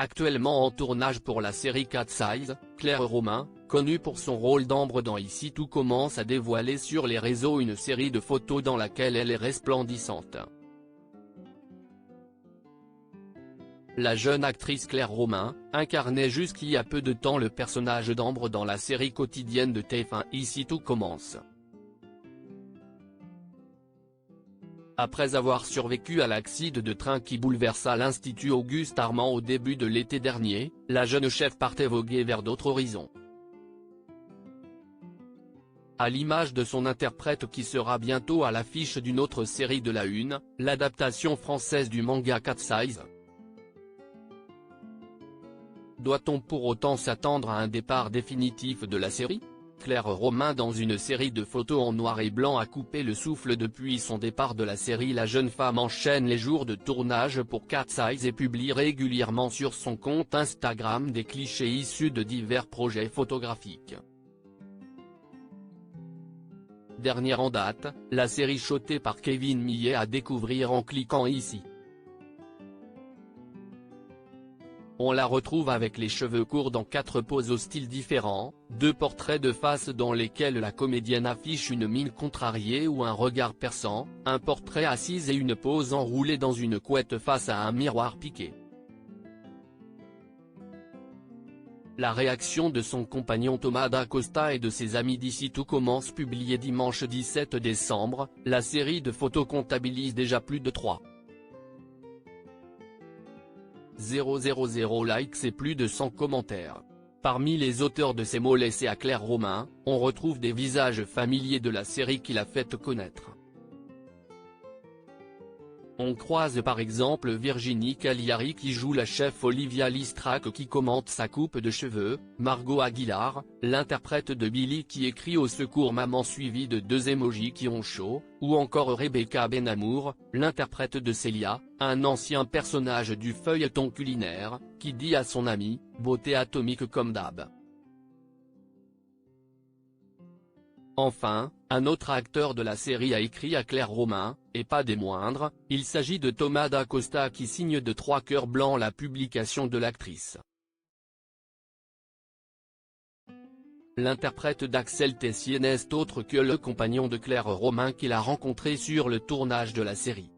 Actuellement en tournage pour la série Cat's Eyes, Claire Romain, connue pour son rôle d'Ambre dans Ici Tout Commence, a dévoilé sur les réseaux une série de photos dans laquelle elle est resplendissante. La jeune actrice Claire Romain incarnait jusqu'il y a peu de temps le personnage d'Ambre dans la série quotidienne de TF1 Ici Tout Commence. Après avoir survécu à l'accident de train qui bouleversa l'Institut Auguste Armand au début de l'été dernier, la jeune chef partait voguer vers d'autres horizons. À l'image de son interprète qui sera bientôt à l'affiche d'une autre série de la Une, l'adaptation française du manga Cat's Eyes. Doit-on pour autant s'attendre à un départ définitif de la série ? Claire Romain, dans une série de photos en noir et blanc, a coupé le souffle depuis son départ de la série. La jeune femme enchaîne les jours de tournage pour Cat's Eyes et publie régulièrement sur son compte Instagram des clichés issus de divers projets photographiques. Dernière en date, la série shotée par Kevin Millet à découvrir en cliquant ici. On la retrouve avec les cheveux courts dans 4 poses au style différent, 2 portraits de face dans lesquels la comédienne affiche une mine contrariée ou un regard perçant, un portrait assise et une pose enroulée dans une couette face à un miroir piqué. La réaction de son compagnon Thomas Dacosta et de ses amis d'Ici Tout Commence, publiée dimanche 17 décembre, la série de photos comptabilise déjà plus de 3,000 likes et plus de 100 commentaires. Parmi les auteurs de ces mots laissés à Claire Romain, on retrouve des visages familiers de la série qui l'a fait connaître. On croise par exemple Virginie Cagliari qui joue la chef, Olivia Listrac qui commente sa coupe de cheveux, Margot Aguilar, l'interprète de Billy qui écrit au secours maman suivi de 2 émojis qui ont chaud, ou encore Rebecca Benamour, l'interprète de Célia, un ancien personnage du feuilleton culinaire, qui dit à son ami, beauté atomique comme d'hab. Enfin, un autre acteur de la série a écrit à Claire Romain, et pas des moindres, il s'agit de Thomas Dacosta qui signe de 3 cœurs blancs la publication de l'actrice. L'interprète d'Axel Tessier n'est autre que le compagnon de Claire Romain qu'il a rencontré sur le tournage de la série.